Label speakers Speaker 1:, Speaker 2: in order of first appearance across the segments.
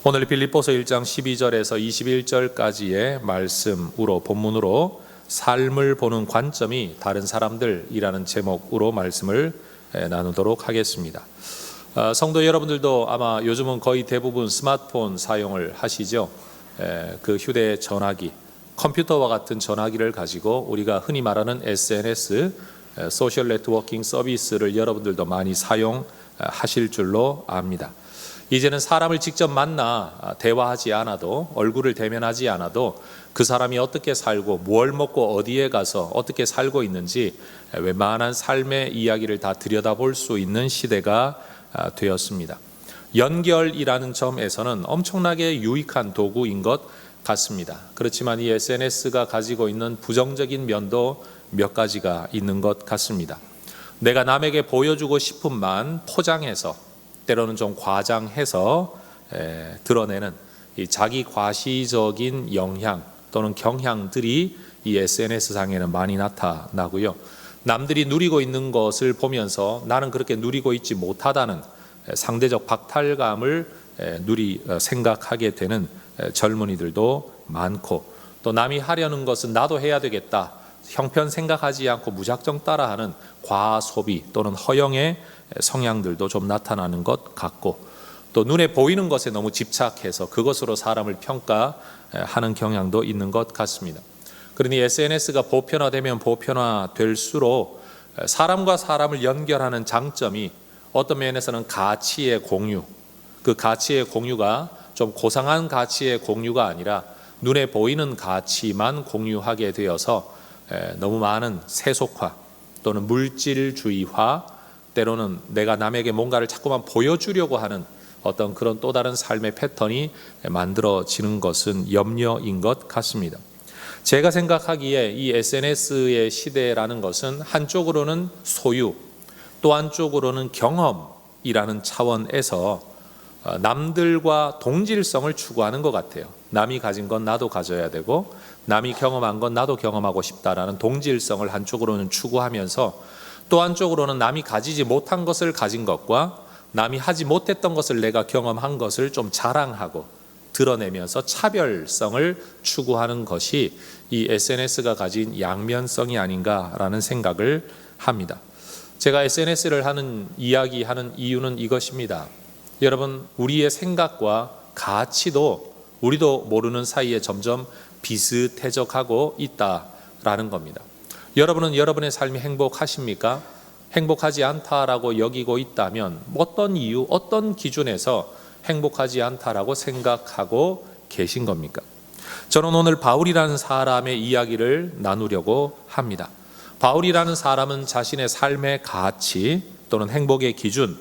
Speaker 1: 오늘 빌립보서 1장 12절에서 21절까지의 말씀으로 본문으로 삶을 보는 관점이 다른 사람들이라는 제목으로 말씀을 나누도록 하겠습니다. 성도 여러분들도 아마 요즘은 거의 대부분 스마트폰 사용을 하시죠. 그 휴대전화기, 컴퓨터와 같은 전화기를 가지고 우리가 흔히 말하는 SNS, 소셜 네트워킹 서비스를 여러분들도 많이 사용하실 줄로 압니다. 이제는 사람을 직접 만나 대화하지 않아도, 얼굴을 대면하지 않아도 그 사람이 어떻게 살고 뭘 먹고 어디에 가서 어떻게 살고 있는지 웬만한 삶의 이야기를 다 들여다볼 수 있는 시대가 되었습니다. 연결이라는 점에서는 엄청나게 유익한 도구인 것 같습니다. 그렇지만 이 SNS가 가지고 있는 부정적인 면도 몇 가지가 있는 것 같습니다. 내가 남에게 보여주고 싶은만 포장해서, 때로는 좀 과장해서 드러내는 이 자기 과시적인 영향 또는 경향들이 이 SNS상에는 많이 나타나고요. 남들이 누리고 있는 것을 보면서 나는 그렇게 누리고 있지 못하다는 상대적 박탈감을 생각하게 되는 젊은이들도 많고, 또 남이 하려는 것은 나도 해야 되겠다, 형편 생각하지 않고 무작정 따라하는 과소비 또는 허영의 성향들도 좀 나타나는 것 같고, 또 눈에 보이는 것에 너무 집착해서 그것으로 사람을 평가하는 경향도 있는 것 같습니다. 그러니 SNS가 보편화되면 보편화될수록 사람과 사람을 연결하는 장점이 어떤 면에서는 가치의 공유, 그 가치의 공유가 좀 고상한 가치의 공유가 아니라 눈에 보이는 가치만 공유하게 되어서 너무 많은 세속화 또는 물질주의화, 때로는 내가 남에게 뭔가를 자꾸만 보여주려고 하는 어떤 그런 또 다른 삶의 패턴이 만들어지는 것은 염려인 것 같습니다. 제가 생각하기에 이 SNS의 시대라는 것은 한쪽으로는 소유, 또 한쪽으로는 경험이라는 차원에서 남들과 동질성을 추구하는 것 같아요. 남이 가진 건 나도 가져야 되고, 남이 경험한 건 나도 경험하고 싶다라는 동질성을 한쪽으로는 추구하면서, 또 한쪽으로는 남이 가지지 못한 것을 가진 것과 남이 하지 못했던 것을 내가 경험한 것을 좀 자랑하고 드러내면서 차별성을 추구하는 것이 이 SNS가 가진 양면성이 아닌가라는 생각을 합니다. 제가 SNS를 이야기하는 이유는 이것입니다. 여러분, 우리의 생각과 가치도 우리도 모르는 사이에 점점 비슷해져가고 있다라는 겁니다. 여러분은 여러분의 삶이 행복하십니까? 행복하지 않다라고 여기고 있다면 어떤 이유, 어떤 기준에서 행복하지 않다라고 생각하고 계신 겁니까? 저는 오늘 바울이라는 사람의 이야기를 나누려고 합니다. 바울이라는 사람은 자신의 삶의 가치 또는 행복의 기준,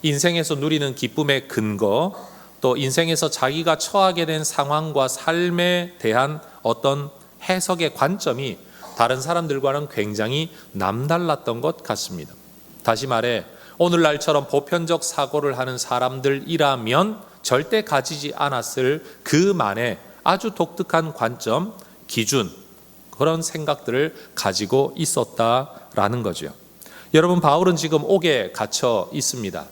Speaker 1: 인생에서 누리는 기쁨의 근거, 또 인생에서 자기가 처하게 된 상황과 삶에 대한 어떤 해석의 관점이 다른 사람들과는 굉장히 남달랐던 것 같습니다. 다시 말해, 오늘날처럼 보편적 사고를 하는 사람들이라면 절대 가지지 않았을 그만의 아주 독특한 관점, 기준, 그런 생각들을 가지고 있었다라는 거죠. 여러분, 바울은 지금 옥에 갇혀 있습니다.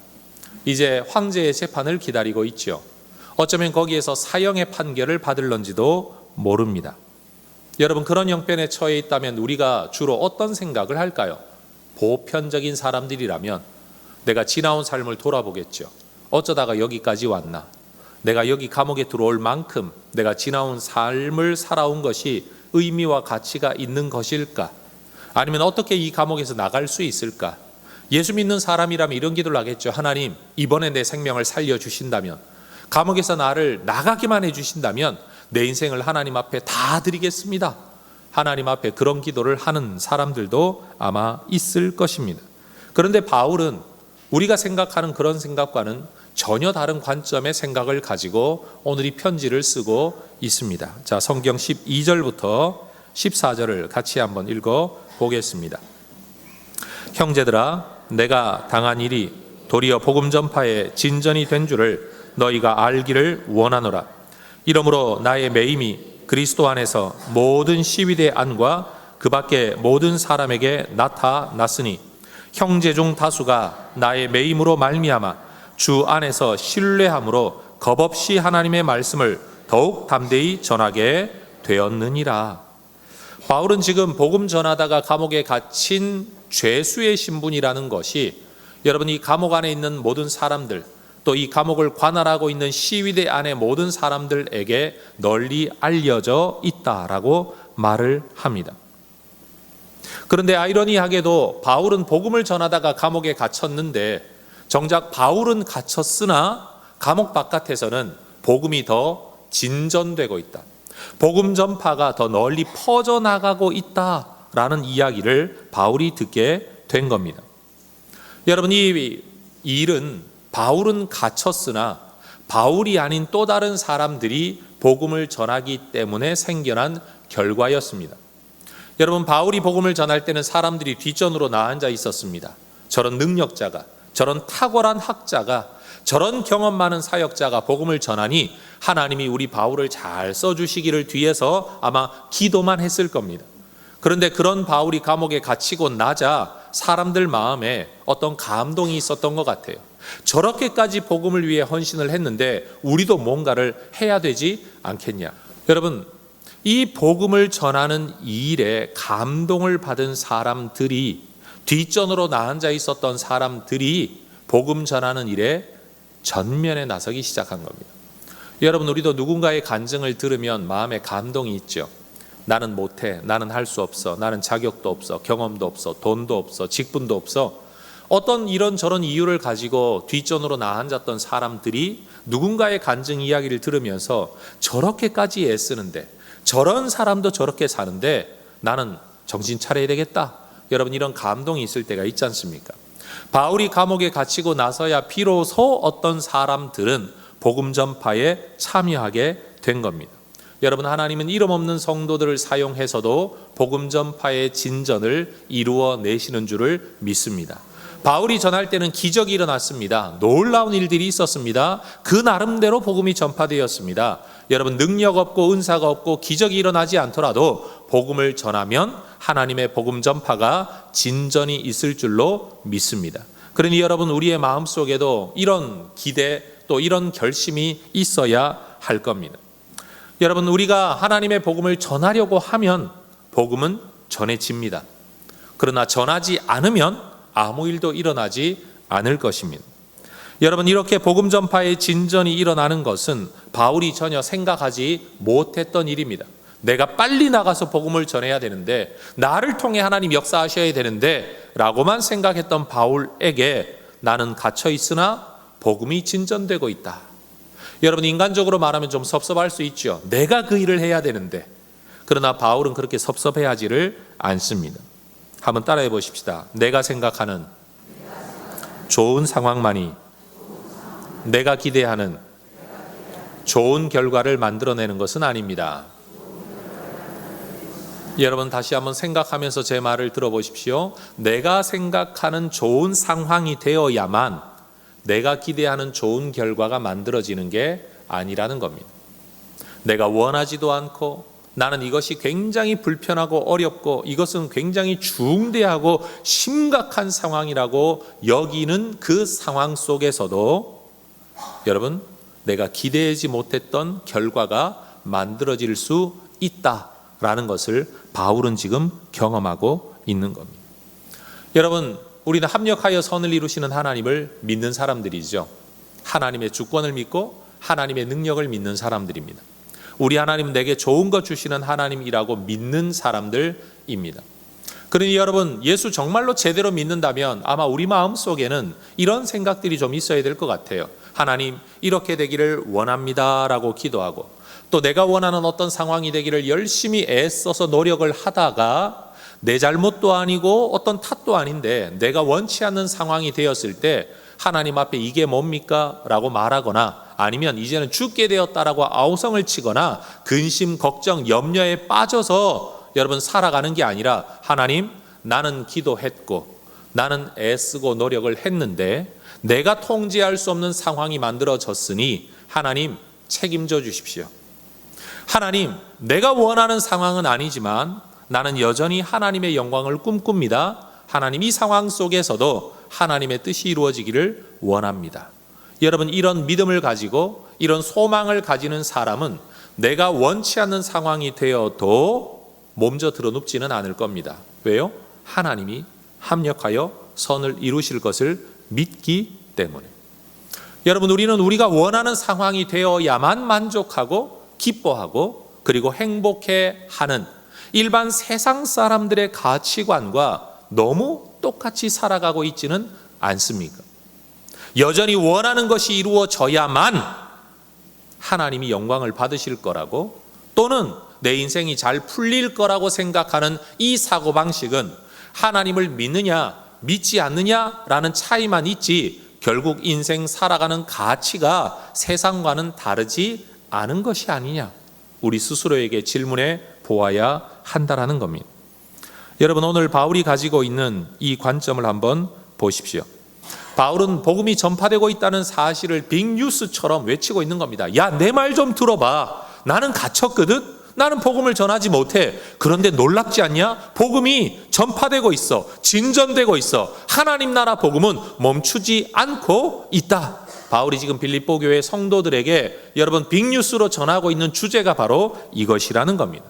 Speaker 1: 이제 황제의 재판을 기다리고 있죠. 어쩌면 거기에서 사형의 판결을 받을런지도 모릅니다. 여러분, 그런 형편에 처해 있다면 우리가 주로 어떤 생각을 할까요? 보편적인 사람들이라면 내가 지나온 삶을 돌아보겠죠. 어쩌다가 여기까지 왔나? 내가 여기 감옥에 들어올 만큼 내가 지나온 삶을 살아온 것이 의미와 가치가 있는 것일까? 아니면 어떻게 이 감옥에서 나갈 수 있을까? 예수 믿는 사람이라면 이런 기도를 하겠죠. 하나님, 이번에 내 생명을 살려주신다면, 감옥에서 나를 나가기만 해주신다면 내 인생을 하나님 앞에 다 드리겠습니다. 하나님 앞에 그런 기도를 하는 사람들도 아마 있을 것입니다. 그런데 바울은 우리가 생각하는 그런 생각과는 전혀 다른 관점의 생각을 가지고 오늘 이 편지를 쓰고 있습니다. 자, 성경 12절부터 14절을 같이 한번 읽어 보겠습니다. 형제들아, 내가 당한 일이 도리어 복음 전파의 진전이 된 줄을 너희가 알기를 원하노라. 이러므로 나의 매임이 그리스도 안에서 모든 시위대 안과 그 밖에 모든 사람에게 나타났으니 형제 중 다수가 나의 매임으로 말미암아 주 안에서 신뢰함으로 겁없이 하나님의 말씀을 더욱 담대히 전하게 되었느니라. 바울은 지금 복음 전하다가 감옥에 갇힌 죄수의 신분이라는 것이 여러분 이 감옥 안에 있는 모든 사람들, 또 이 감옥을 관할하고 있는 시위대 안의 모든 사람들에게 널리 알려져 있다라고 말을 합니다. 그런데 아이러니하게도 바울은 복음을 전하다가 감옥에 갇혔는데 정작 바울은 갇혔으나 감옥 바깥에서는 복음이 더 진전되고 있다. 복음 전파가 더 널리 퍼져나가고 있다라는 이야기를 바울이 듣게 된 겁니다. 여러분 이 일은 바울은 갇혔으나 바울이 아닌 또 다른 사람들이 복음을 전하기 때문에 생겨난 결과였습니다. 여러분 바울이 복음을 전할 때는 사람들이 뒷전으로 나앉아 있었습니다. 저런 능력자가, 저런 탁월한 학자가, 저런 경험 많은 사역자가 복음을 전하니 하나님이 우리 바울을 잘 써주시기를 뒤에서 아마 기도만 했을 겁니다. 그런데 그런 바울이 감옥에 갇히고 나자 사람들 마음에 어떤 감동이 있었던 것 같아요. 저렇게까지 복음을 위해 헌신을 했는데 우리도 뭔가를 해야 되지 않겠냐. 여러분 이 복음을 전하는 이 일에 감동을 받은 사람들이, 뒷전으로 나앉아 있었던 사람들이 복음 전하는 일에 전면에 나서기 시작한 겁니다. 여러분 우리도 누군가의 간증을 들으면 마음에 감동이 있죠. 나는 못해, 나는 할 수 없어, 나는 자격도 없어, 경험도 없어, 돈도 없어, 직분도 없어. 어떤 이런저런 이유를 가지고 뒷전으로 나앉았던 사람들이 누군가의 간증 이야기를 들으면서 저렇게까지 애쓰는데, 저런 사람도 저렇게 사는데 나는 정신 차려야 되겠다. 여러분 이런 감동이 있을 때가 있지 않습니까? 바울이 감옥에 갇히고 나서야 비로소 어떤 사람들은 복음 전파에 참여하게 된 겁니다. 여러분 하나님은 이름 없는 성도들을 사용해서도 복음 전파의 진전을 이루어 내시는 줄을 믿습니다. 바울이 전할 때는 기적이 일어났습니다. 놀라운 일들이 있었습니다. 그 나름대로 복음이 전파되었습니다. 여러분 능력 없고 은사가 없고 기적이 일어나지 않더라도 복음을 전하면 하나님의 복음 전파가 진전이 있을 줄로 믿습니다. 그러니 여러분 우리의 마음속에도 이런 기대 또 이런 결심이 있어야 할 겁니다. 여러분 우리가 하나님의 복음을 전하려고 하면 복음은 전해집니다. 그러나 전하지 않으면 아무 일도 일어나지 않을 것입니다. 여러분 이렇게 복음 전파의 진전이 일어나는 것은 바울이 전혀 생각하지 못했던 일입니다. 내가 빨리 나가서 복음을 전해야 되는데, 나를 통해 하나님 역사하셔야 되는데 라고만 생각했던 바울에게 나는 갇혀 있으나 복음이 진전되고 있다. 여러분 인간적으로 말하면 좀 섭섭할 수 있죠. 내가 그 일을 해야 되는데. 그러나 바울은 그렇게 섭섭해하지를 않습니다. 한번 따라해 보십시다. 내가 생각하는 좋은 상황만이 내가 기대하는 좋은 결과를 만들어내는 것은 아닙니다. 여러분 다시 한번 생각하면서 제 말을 들어보십시오. 내가 생각하는 좋은 상황이 되어야만 내가 기대하는 좋은 결과가 만들어지는 게 아니라는 겁니다. 내가 원하지도 않고 나는 이것이 굉장히 불편하고 어렵고 이것은 굉장히 중대하고 심각한 상황이라고 여기는 그 상황 속에서도 여러분 내가 기대하지 못했던 결과가 만들어질 수 있다라는 것을 바울은 지금 경험하고 있는 겁니다. 여러분 우리는 합력하여 선을 이루시는 하나님을 믿는 사람들이죠. 하나님의 주권을 믿고 하나님의 능력을 믿는 사람들입니다. 우리 하나님 내게 좋은 것 주시는 하나님이라고 믿는 사람들입니다. 그러니 여러분 예수 정말로 제대로 믿는다면 아마 우리 마음속에는 이런 생각들이 좀 있어야 될 것 같아요. 하나님 이렇게 되기를 원합니다 라고 기도하고, 또 내가 원하는 어떤 상황이 되기를 열심히 애써서 노력을 하다가 내 잘못도 아니고 어떤 탓도 아닌데 내가 원치 않는 상황이 되었을 때 하나님 앞에 이게 뭡니까? 라고 말하거나, 아니면 이제는 죽게 되었다라고 아우성을 치거나 근심, 걱정, 염려에 빠져서 여러분 살아가는 게 아니라, 하나님 나는 기도했고 나는 애쓰고 노력을 했는데 내가 통제할 수 없는 상황이 만들어졌으니 하나님 책임져 주십시오. 하나님 내가 원하는 상황은 아니지만 나는 여전히 하나님의 영광을 꿈꿉니다. 하나님 이 상황 속에서도 하나님의 뜻이 이루어지기를 원합니다. 여러분 이런 믿음을 가지고 이런 소망을 가지는 사람은 내가 원치 않는 상황이 되어도 몸져 드러눕지는 않을 겁니다. 왜요? 하나님이 합력하여 선을 이루실 것을 믿기 때문에. 여러분, 우리는 우리가 원하는 상황이 되어야만 만족하고 기뻐하고 그리고 행복해하는 일반 세상 사람들의 가치관과 너무 똑같이 살아가고 있지는 않습니까? 여전히 원하는 것이 이루어져야만 하나님이 영광을 받으실 거라고, 또는 내 인생이 잘 풀릴 거라고 생각하는 이 사고방식은 하나님을 믿느냐 믿지 않느냐라는 차이만 있지 결국 인생 살아가는 가치가 세상과는 다르지 않은 것이 아니냐, 우리 스스로에게 질문해 보아야 한다라는 겁니다. 여러분, 오늘 바울이 가지고 있는 이 관점을 한번 보십시오. 바울은 복음이 전파되고 있다는 사실을 빅뉴스처럼 외치고 있는 겁니다. 야, 내 말 좀 들어봐. 나는 갇혔거든. 나는 복음을 전하지 못해. 그런데 놀랍지 않냐? 복음이 전파되고 있어. 진전되고 있어. 하나님 나라 복음은 멈추지 않고 있다. 바울이 지금 빌립보 교회 성도들에게 여러분 빅뉴스로 전하고 있는 주제가 바로 이것이라는 겁니다.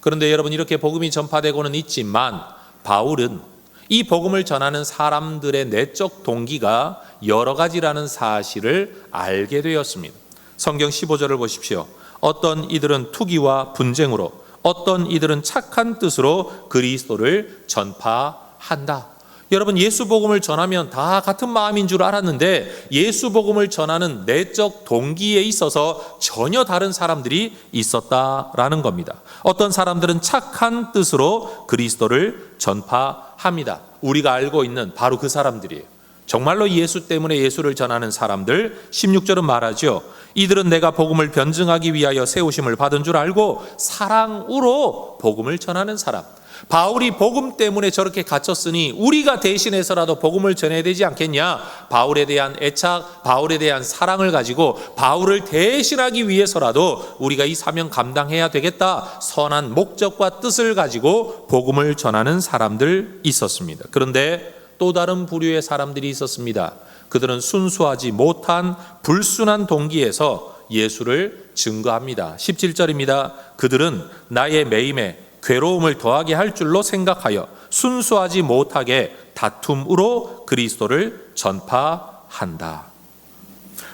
Speaker 1: 그런데 여러분, 이렇게 복음이 전파되고는 있지만 바울은 이 복음을 전하는 사람들의 내적 동기가 여러 가지라는 사실을 알게 되었습니다. 성경 15절을 보십시오. 어떤 이들은 투기와 분쟁으로, 어떤 이들은 착한 뜻으로 그리스도를 전파한다. 여러분, 예수 복음을 전하면 다 같은 마음인 줄 알았는데 예수 복음을 전하는 내적 동기에 있어서 전혀 다른 사람들이 있었다라는 겁니다. 어떤 사람들은 착한 뜻으로 그리스도를 전파합니다. 우리가 알고 있는 바로 그 사람들이에요. 정말로 예수 때문에 예수를 전하는 사람들. 16절은 말하죠. 이들은 내가 복음을 변증하기 위하여 세우심을 받은 줄 알고 사랑으로 복음을 전하는 사람. 바울이 복음 때문에 저렇게 갇혔으니 우리가 대신해서라도 복음을 전해야 되지 않겠냐. 바울에 대한 애착, 바울에 대한 사랑을 가지고 바울을 대신하기 위해서라도 우리가 이 사명 감당해야 되겠다. 선한 목적과 뜻을 가지고 복음을 전하는 사람들 있었습니다. 그런데 또 다른 부류의 사람들이 있었습니다. 그들은 순수하지 못한 불순한 동기에서 예수를 증거합니다. 17절입니다. 그들은 나의 매임에 괴로움을 더하게 할 줄로 생각하여 순수하지 못하게 다툼으로 그리스도를 전파한다.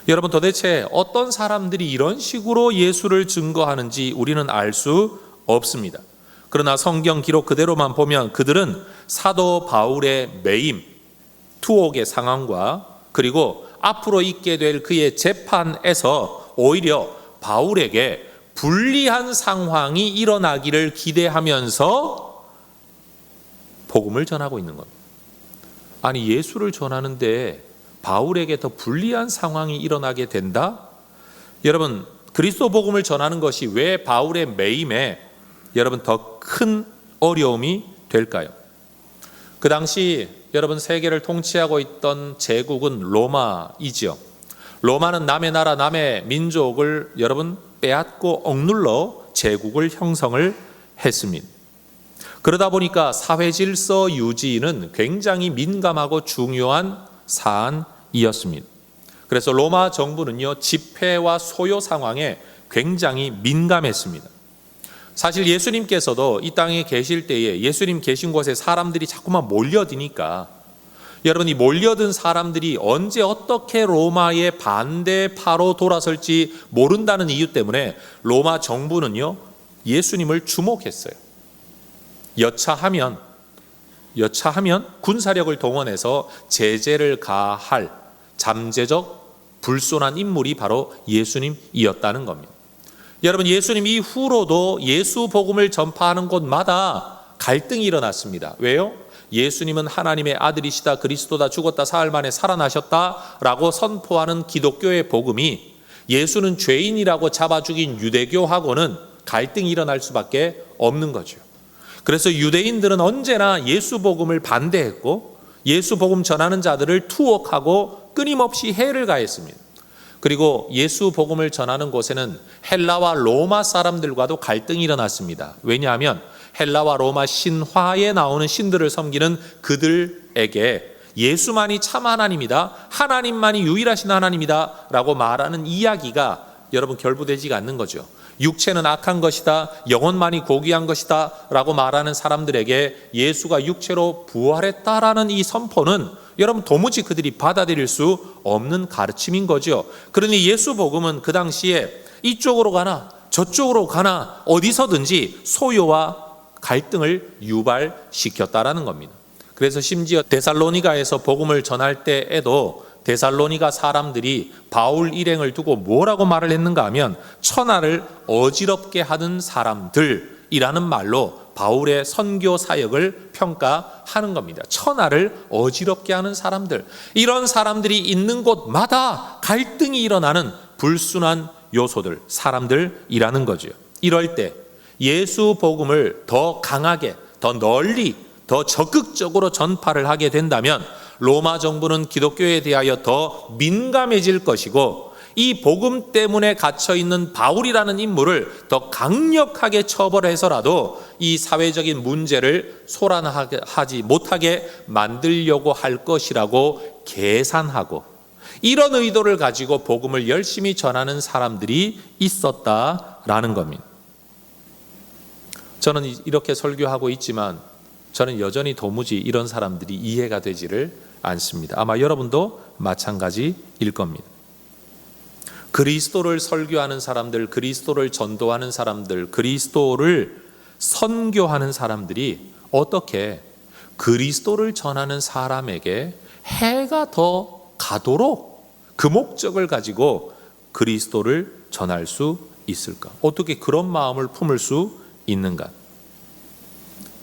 Speaker 1: 여러분, 도대체 어떤 사람들이 이런 식으로 예수를 증거하는지 우리는 알 수 없습니다. 그러나 성경 기록 그대로만 보면 그들은 사도 바울의 매임, 투옥의 상황과 그리고 앞으로 있게 될 그의 재판에서 오히려 바울에게 불리한 상황이 일어나기를 기대하면서 복음을 전하고 있는 겁니다. 아니, 예수를 전하는데 바울에게 더 불리한 상황이 일어나게 된다? 여러분, 그리스도 복음을 전하는 것이 왜 바울의 매임에 여러분 더 큰 어려움이 될까요? 그 당시 여러분 세계를 통치하고 있던 제국은 로마이지요. 로마는 남의 나라, 남의 민족을 여러분 빼앗고 억눌러 제국을 형성을 했습니다. 그러다 보니까 사회 질서 유지는 굉장히 민감하고 중요한 사안이었습니다. 그래서 로마 정부는요, 집회와 소요 상황에 굉장히 민감했습니다. 사실 예수님께서도 이 땅에 계실 때에 예수님 계신 곳에 사람들이 자꾸만 몰려드니까 여러분, 이 몰려든 사람들이 언제 어떻게 로마의 반대파로 돌아설지 모른다는 이유 때문에 로마 정부는요, 예수님을 주목했어요. 여차하면 군사력을 동원해서 제재를 가할 잠재적 불순한 인물이 바로 예수님이었다는 겁니다. 여러분, 예수님 이후로도 예수 복음을 전파하는 곳마다 갈등이 일어났습니다. 왜요? 예수님은 하나님의 아들이시다, 그리스도다, 죽었다 사흘 만에 살아나셨다라고 선포하는 기독교의 복음이 예수는 죄인이라고 잡아 죽인 유대교하고는 갈등이 일어날 수밖에 없는 거죠. 그래서 유대인들은 언제나 예수 복음을 반대했고 예수 복음 전하는 자들을 투옥하고 끊임없이 해를 가했습니다. 그리고 예수 복음을 전하는 곳에는 헬라와 로마 사람들과도 갈등이 일어났습니다. 왜냐하면 헬라와 로마 신화에 나오는 신들을 섬기는 그들에게 예수만이 참 하나님이다, 하나님만이 유일하신 하나님이다 라고 말하는 이야기가 여러분 결부되지가 않는 거죠. 육체는 악한 것이다, 영혼만이 고귀한 것이다 라고 말하는 사람들에게 예수가 육체로 부활했다라는 이 선포는 여러분 도무지 그들이 받아들일 수 없는 가르침인 거죠. 그러니 예수 복음은 그 당시에 이쪽으로 가나 저쪽으로 가나 어디서든지 소요와 갈등을 유발시켰다라는 겁니다. 그래서 심지어 데살로니가에서 복음을 전할 때에도 데살로니가 사람들이 바울 일행을 두고 뭐라고 말을 했는가 하면 천하를 어지럽게 하는 사람들이라는 말로 바울의 선교 사역을 평가하는 겁니다. 천하를 어지럽게 하는 사람들, 이런 사람들이 있는 곳마다 갈등이 일어나는 불순한 요소들, 사람들이라는 거죠. 이럴 때 예수 복음을 더 강하게, 더 널리, 더 적극적으로 전파를 하게 된다면 로마 정부는 기독교에 대하여 더 민감해질 것이고, 이 복음 때문에 갇혀있는 바울이라는 인물을 더 강력하게 처벌해서라도 이 사회적인 문제를 소란하지 못하게 만들려고 할 것이라고 계산하고, 이런 의도를 가지고 복음을 열심히 전하는 사람들이 있었다라는 겁니다. 저는 이렇게 설교하고 있지만 저는 여전히 도무지 이런 사람들이 이해가 되지를 않습니다. 아마 여러분도 마찬가지일 겁니다. 그리스도를 설교하는 사람들, 그리스도를 전도하는 사람들, 그리스도를 선교하는 사람들이 어떻게 그리스도를 전하는 사람에게 해가 더 가도록 그 목적을 가지고 그리스도를 전할 수 있을까? 어떻게 그런 마음을 품을 수 있는가?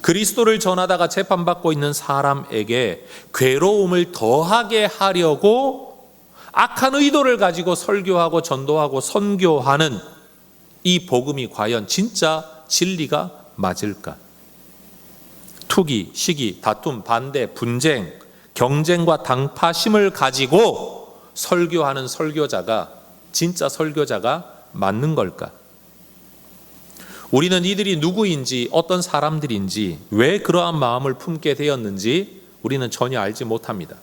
Speaker 1: 그리스도를 전하다가 재판받고 있는 사람에게 괴로움을 더하게 하려고 악한 의도를 가지고 설교하고 전도하고 선교하는 이 복음이 과연 진짜 진리가 맞을까? 투기, 시기, 다툼, 반대, 분쟁, 경쟁과 당파심을 가지고 설교하는 설교자가 진짜 설교자가 맞는 걸까? 우리는 이들이 누구인지, 어떤 사람들인지, 왜 그러한 마음을 품게 되었는지 우리는 전혀 알지 못합니다.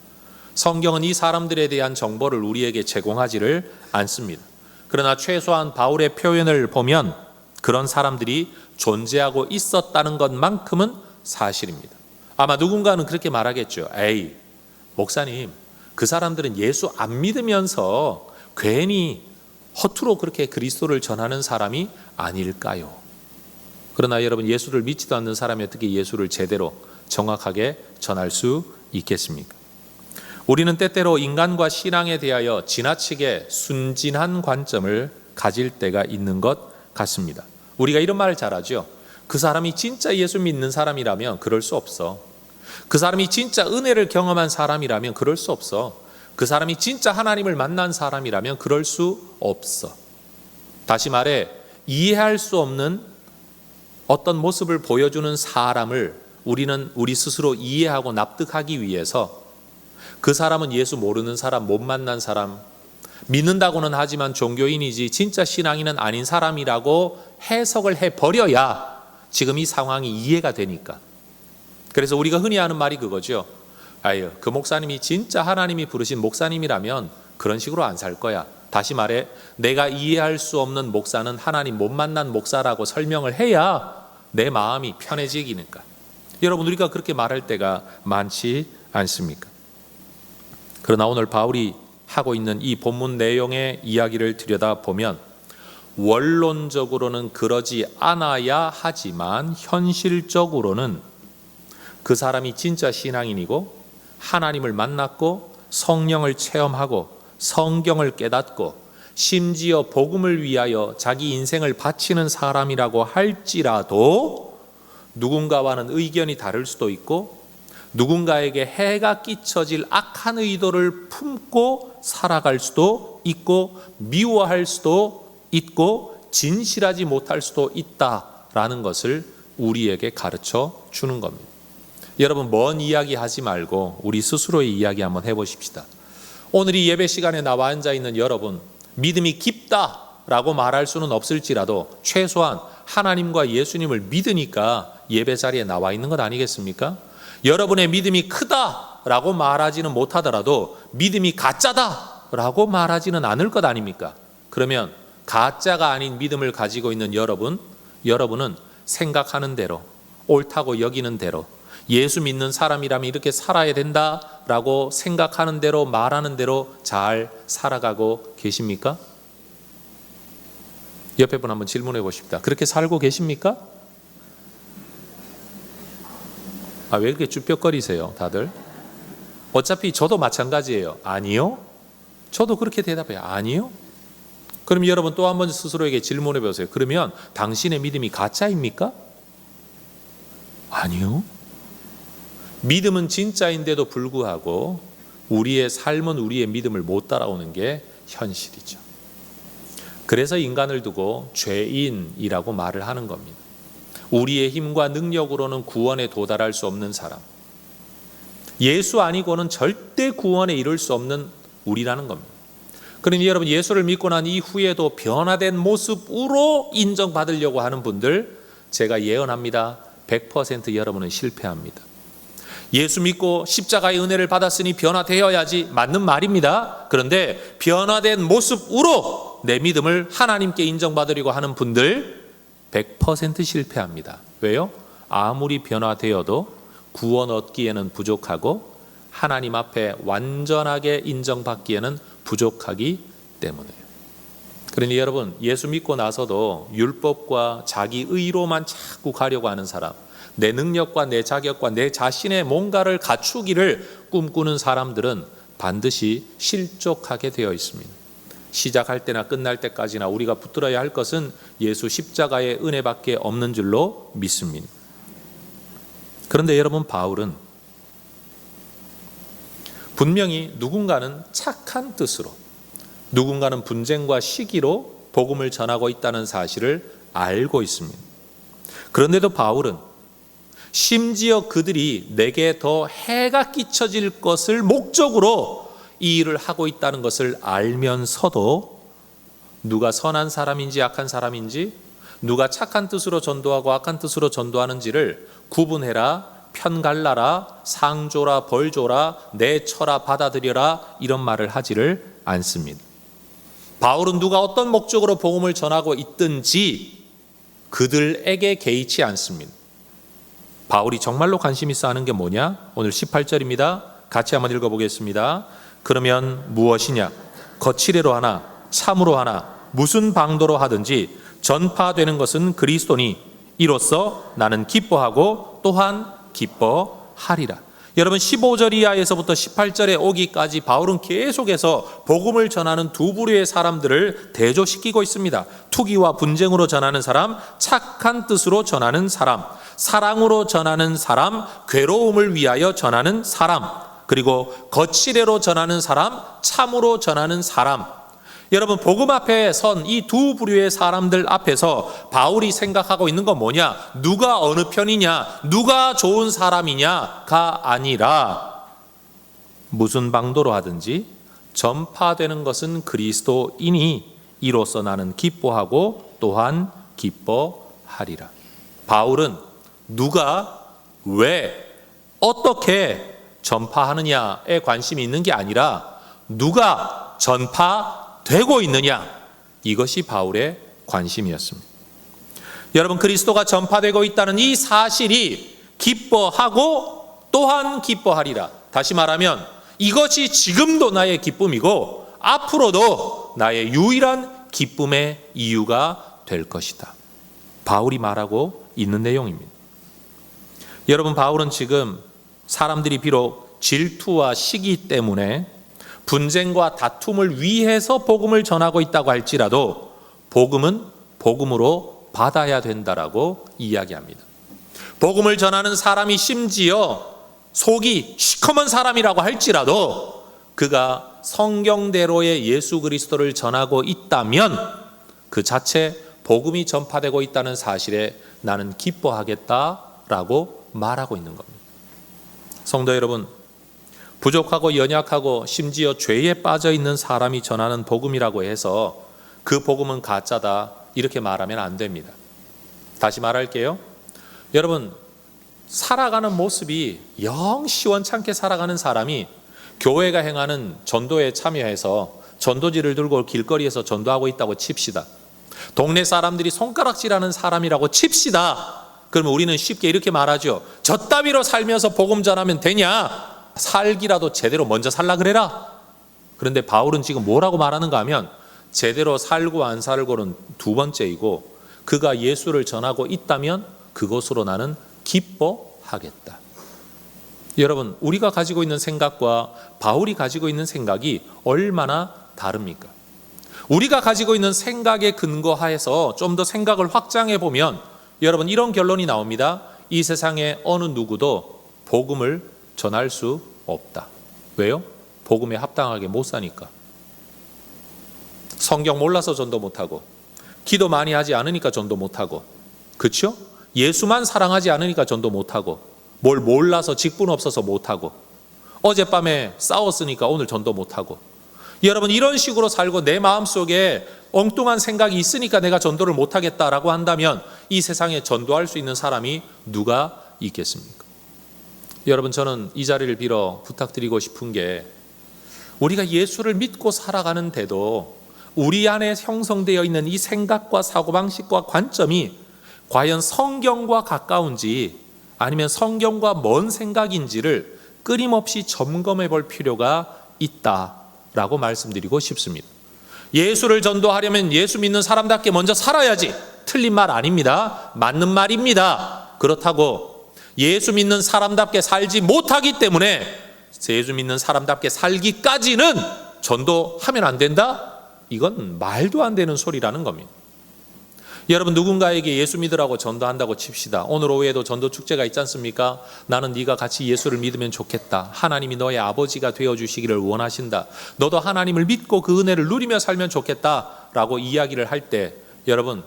Speaker 1: 성경은 이 사람들에 대한 정보를 우리에게 제공하지를 않습니다. 그러나 최소한 바울의 표현을 보면 그런 사람들이 존재하고 있었다는 것만큼은 사실입니다. 아마 누군가는 그렇게 말하겠죠. 에이, 목사님, 그 사람들은 예수 안 믿으면서 괜히 허투루 그렇게 그리스도를 전하는 사람이 아닐까요? 그러나 여러분, 예수를 믿지도 않는 사람이 어떻게 예수를 제대로 정확하게 전할 수 있겠습니까? 우리는 때때로 인간과 신앙에 대하여 지나치게 순진한 관점을 가질 때가 있는 것 같습니다. 우리가 이런 말을 잘 하죠. 그 사람이 진짜 예수 믿는 사람이라면 그럴 수 없어. 그 사람이 진짜 은혜를 경험한 사람이라면 그럴 수 없어. 그 사람이 진짜 하나님을 만난 사람이라면 그럴 수 없어. 다시 말해, 이해할 수 없는 어떤 모습을 보여주는 사람을 우리는 우리 스스로 이해하고 납득하기 위해서 그 사람은 예수 모르는 사람, 못 만난 사람, 믿는다고는 하지만 종교인이지 진짜 신앙인은 아닌 사람이라고 해석을 해버려야 지금 이 상황이 이해가 되니까. 그래서 우리가 흔히 하는 말이 그거죠. 아유, 그 목사님이 진짜 하나님이 부르신 목사님이라면 그런 식으로 안 살 거야. 다시 말해, 내가 이해할 수 없는 목사는 하나님 못 만난 목사라고 설명을 해야 내 마음이 편해지니까. 여러분, 우리가 그렇게 말할 때가 많지 않습니까? 그러나 오늘 바울이 하고 있는 이 본문 내용의 이야기를 들여다보면 원론적으로는 그러지 않아야 하지만 현실적으로는 그 사람이 진짜 신앙인이고 하나님을 만났고 성령을 체험하고 성경을 깨닫고 심지어 복음을 위하여 자기 인생을 바치는 사람이라고 할지라도 누군가와는 의견이 다를 수도 있고 누군가에게 해가 끼쳐질 악한 의도를 품고 살아갈 수도 있고 미워할 수도 있고 진실하지 못할 수도 있다라는 것을 우리에게 가르쳐 주는 겁니다. 여러분, 먼 이야기 하지 말고 우리 스스로의 이야기 한번 해보십시다. 오늘 이 예배 시간에 나와 앉아 있는 여러분, 믿음이 깊다라고 말할 수는 없을지라도 최소한 하나님과 예수님을 믿으니까 예배 자리에 나와 있는 것 아니겠습니까? 여러분의 믿음이 크다, 라고 말하지는 못하더라도 믿음이 가짜다 라고 말하지는 않을 것 아닙니까? 그러면 가짜가 아닌 믿음을 가지고 있는 여러분은 생각하는 대로, 옳다고 여기는 대로, 예수 믿는 사람이라면 이렇게 살아야 된다라고 생각하는 대로, 말하는 대로 잘 살아가고 계십니까? 옆에 분 한번 질문해 보십시다. 그렇게 살고 계십니까? 왜 이렇게 쭈뼛거리세요 다들? 어차피 저도 마찬가지예요. 아니요? 저도 그렇게 대답해요. 아니요? 그럼 여러분 또 한번 스스로에게 질문해 보세요. 그러면 당신의 믿음이 가짜입니까? 아니요. 믿음은 진짜인데도 불구하고 우리의 삶은 우리의 믿음을 못 따라오는 게 현실이죠. 그래서 인간을 두고 죄인이라고 말을 하는 겁니다. 우리의 힘과 능력으로는 구원에 도달할 수 없는 사람, 예수 아니고는 절대 구원에 이룰 수 없는 우리라는 겁니다. 그러니 여러분, 예수를 믿고 난 이후에도 변화된 모습으로 인정받으려고 하는 분들, 제가 예언합니다. 100% 여러분은 실패합니다. 예수 믿고 십자가의 은혜를 받았으니 변화되어야지, 맞는 말입니다. 그런데 변화된 모습으로 내 믿음을 하나님께 인정받으려고 하는 분들 100% 실패합니다. 왜요? 아무리 변화되어도 구원 얻기에는 부족하고 하나님 앞에 완전하게 인정받기에는 부족하기 때문에요. 그러니 여러분, 예수 믿고 나서도 율법과 자기 의로만 자꾸 가려고 하는 사람, 내 능력과 내 자격과 내 자신의 뭔가를 갖추기를 꿈꾸는 사람들은 반드시 실족하게 되어 있습니다. 시작할 때나 끝날 때까지나 우리가 붙들어야 할 것은 예수 십자가의 은혜밖에 없는 줄로 믿습니다. 그런데 여러분, 바울은 분명히 누군가는 착한 뜻으로, 누군가는 분쟁과 시기로 복음을 전하고 있다는 사실을 알고 있습니다. 그런데도 바울은 심지어 그들이 내게 더 해가 끼쳐질 것을 목적으로 이 일을 하고 있다는 것을 알면서도 누가 선한 사람인지 악한 사람인지, 누가 착한 뜻으로 전도하고 악한 뜻으로 전도하는지를 구분해라, 편갈라라, 상조라, 벌조라, 내쳐라, 받아들여라, 이런 말을 하지를 않습니다. 바울은 누가 어떤 목적으로 복음을 전하고 있든지 그들에게 개의치 않습니다. 바울이 정말로 관심 있어 하는 게 뭐냐? 오늘 18절입니다. 같이 한번 읽어보겠습니다. 그러면 무엇이냐? 거칠애로 하나 참으로 하나 무슨 방도로 하든지 전파되는 것은 그리스도니 이로써 나는 기뻐하고 또한 기뻐하리라. 여러분, 15절 이하에서부터 18절에 오기까지 바울은 계속해서 복음을 전하는 두 부류의 사람들을 대조시키고 있습니다. 투기와 분쟁으로 전하는 사람, 착한 뜻으로 전하는 사람, 사랑으로 전하는 사람, 괴로움을 위하여 전하는 사람, 그리고 거칠애로 전하는 사람, 참으로 전하는 사람. 여러분, 복음 앞에 선 이 두 부류의 사람들 앞에서 바울이 생각하고 있는 건 뭐냐? 누가 어느 편이냐? 누가 좋은 사람이냐가 아니라 무슨 방도로 하든지 전파되는 것은 그리스도이니 이로써 나는 기뻐하고 또한 기뻐하리라. 바울은 누가 왜 어떻게 전파하느냐에 관심이 있는 게 아니라 누가 전파되고 있느냐, 이것이 바울의 관심이었습니다. 여러분, 그리스도가 전파되고 있다는 이 사실이 기뻐하고 또한 기뻐하리라. 다시 말하면 이것이 지금도 나의 기쁨이고 앞으로도 나의 유일한 기쁨의 이유가 될 것이다. 바울이 말하고 있는 내용입니다. 여러분, 바울은 지금 사람들이 비록 질투와 시기 때문에 분쟁과 다툼을 위해서 복음을 전하고 있다고 할지라도 복음은 복음으로 받아야 된다라고 이야기합니다. 복음을 전하는 사람이 심지어 속이 시커먼 사람이라고 할지라도 그가 성경대로의 예수 그리스도를 전하고 있다면 그 자체 복음이 전파되고 있다는 사실에 나는 기뻐하겠다라고 말하고 있는 겁니다. 성도 여러분, 부족하고 연약하고 심지어 죄에 빠져 있는 사람이 전하는 복음이라고 해서 그 복음은 가짜다, 이렇게 말하면 안 됩니다. 다시 말할게요. 여러분, 살아가는 모습이 영 시원찮게 살아가는 사람이 교회가 행하는 전도에 참여해서 전도지를 들고 길거리에서 전도하고 있다고 칩시다. 동네 사람들이 손가락질하는 사람이라고 칩시다. 그러면 우리는 쉽게 이렇게 말하죠. 저 따위로 살면서 복음 전하면 되냐? 살기라도 제대로 먼저 살라 그래라. 그런데 바울은 지금 뭐라고 말하는가 하면 제대로 살고 안 살고는 두 번째이고 그가 예수를 전하고 있다면 그것으로 나는 기뻐하겠다. 여러분, 우리가 가지고 있는 생각과 바울이 가지고 있는 생각이 얼마나 다릅니까? 우리가 가지고 있는 생각에 근거하여서 좀 더 생각을 확장해 보면 여러분 이런 결론이 나옵니다. 이 세상에 어느 누구도 복음을 전할 수 없다. 왜요? 복음에 합당하게 못 사니까. 성경 몰라서 전도 못하고, 기도 많이 하지 않으니까 전도 못하고, 그렇죠? 예수만 사랑하지 않으니까 전도 못하고, 뭘 몰라서 직분 없어서 못하고, 어젯밤에 싸웠으니까 오늘 전도 못하고. 여러분 이런 식으로 살고 내 마음속에 엉뚱한 생각이 있으니까 내가 전도를 못하겠다라고 한다면 이 세상에 전도할 수 있는 사람이 누가 있겠습니까? 여러분, 저는 이 자리를 빌어 부탁드리고 싶은 게 우리가 예수를 믿고 살아가는데도 우리 안에 형성되어 있는 이 생각과 사고방식과 관점이 과연 성경과 가까운지 아니면 성경과 먼 생각인지를 끊임없이 점검해 볼 필요가 있다라고 말씀드리고 싶습니다. 예수를 전도하려면 예수 믿는 사람답게 먼저 살아야지. 틀린 말 아닙니다. 맞는 말입니다. 그렇다고 예수 믿는 사람답게 살지 못하기 때문에 예수 믿는 사람답게 살기까지는 전도하면 안 된다? 이건 말도 안 되는 소리라는 겁니다. 여러분, 누군가에게 예수 믿으라고 전도한다고 칩시다. 오늘 오후에도 전도 축제가 있지 않습니까? 나는 네가 같이 예수를 믿으면 좋겠다. 하나님이 너의 아버지가 되어주시기를 원하신다. 너도 하나님을 믿고 그 은혜를 누리며 살면 좋겠다라고 이야기를 할 때 여러분,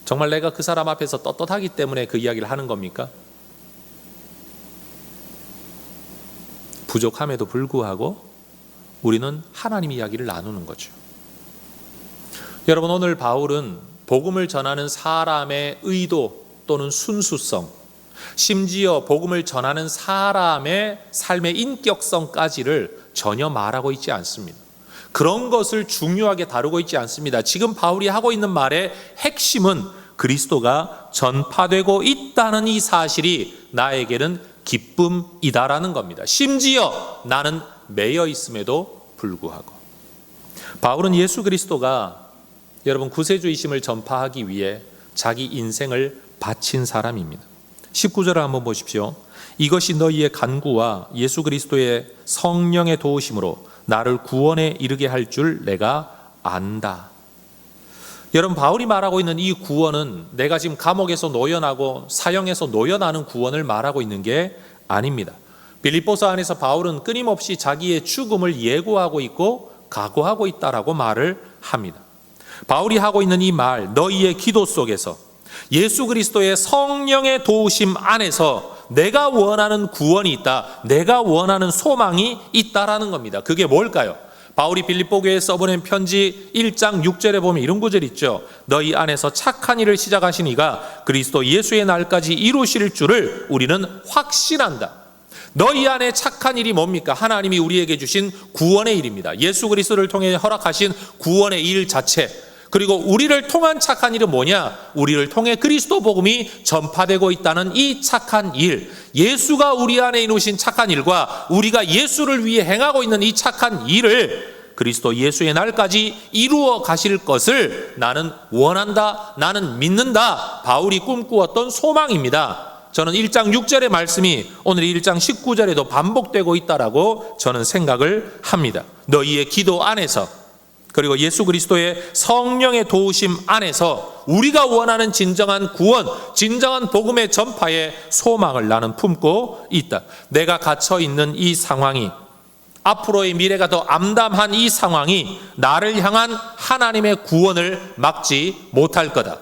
Speaker 1: 정말 내가 그 사람 앞에서 떳떳하기 때문에 그 이야기를 하는 겁니까? 부족함에도 불구하고 우리는 하나님 이야기를 나누는 거죠. 여러분, 오늘 바울은 복음을 전하는 사람의 의도 또는 순수성, 심지어 복음을 전하는 사람의 삶의 인격성까지를 전혀 말하고 있지 않습니다. 그런 것을 중요하게 다루고 있지 않습니다. 지금 바울이 하고 있는 말의 핵심은 그리스도가 전파되고 있다는 이 사실이 나에게는 기쁨이다라는 겁니다. 심지어 나는 매여 있음에도 불구하고. 바울은 예수 그리스도가 여러분 구세주이심을 전파하기 위해 자기 인생을 바친 사람입니다. 19절을 한번 보십시오. 이것이 너희의 간구와 예수 그리스도의 성령의 도우심으로 나를 구원에 이르게 할 줄 내가 안다. 여러분, 바울이 말하고 있는 이 구원은 내가 지금 감옥에서 노연하고 사형에서 노연하는 구원을 말하고 있는 게 아닙니다. 빌립보서 안에서 바울은 끊임없이 자기의 죽음을 예고하고 있고 각오하고 있다라고 말을 합니다. 바울이 하고 있는 이 말, 너희의 기도 속에서 예수 그리스도의 성령의 도우심 안에서 내가 원하는 구원이 있다, 내가 원하는 소망이 있다라는 겁니다. 그게 뭘까요? 바울이 빌립보 교회에 써보낸 편지 1장 6절에 보면 이런 구절 있죠. 너희 안에서 착한 일을 시작하신 이가 그리스도 예수의 날까지 이루실 줄을 우리는 확신한다. 너희 안에 착한 일이 뭡니까? 하나님이 우리에게 주신 구원의 일입니다. 예수 그리스도를 통해 허락하신 구원의 일 자체. 그리고 우리를 통한 착한 일은 뭐냐? 우리를 통해 그리스도 복음이 전파되고 있다는 이 착한 일, 예수가 우리 안에 이루신 착한 일과 우리가 예수를 위해 행하고 있는 이 착한 일을 그리스도 예수의 날까지 이루어 가실 것을 나는 원한다, 나는 믿는다. 바울이 꿈꾸었던 소망입니다. 저는 1장 6절의 말씀이 오늘 1장 19절에도 반복되고 있다라고 저는 생각을 합니다. 너희의 기도 안에서, 그리고 예수 그리스도의 성령의 도우심 안에서 우리가 원하는 진정한 구원, 진정한 복음의 전파에 소망을 나는 품고 있다. 내가 갇혀 있는 이 상황이, 앞으로의 미래가 더 암담한 이 상황이 나를 향한 하나님의 구원을 막지 못할 거다.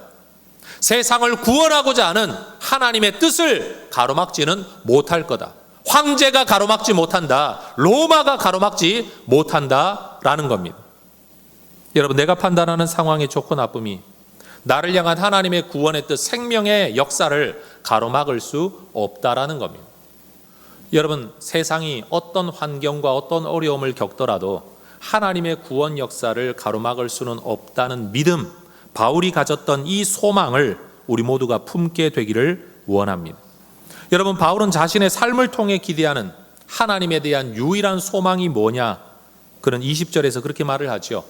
Speaker 1: 세상을 구원하고자 하는 하나님의 뜻을 가로막지는 못할 거다. 황제가 가로막지 못한다. 로마가 가로막지 못한다라는 겁니다. 여러분, 내가 판단하는 상황의 좋고 나쁨이 나를 향한 하나님의 구원의 뜻, 생명의 역사를 가로막을 수 없다라는 겁니다. 여러분, 세상이 어떤 환경과 어떤 어려움을 겪더라도 하나님의 구원 역사를 가로막을 수는 없다는 믿음, 바울이 가졌던 이 소망을 우리 모두가 품게 되기를 원합니다. 여러분, 바울은 자신의 삶을 통해 기대하는 하나님에 대한 유일한 소망이 뭐냐? 그는 20절에서 그렇게 말을 하죠.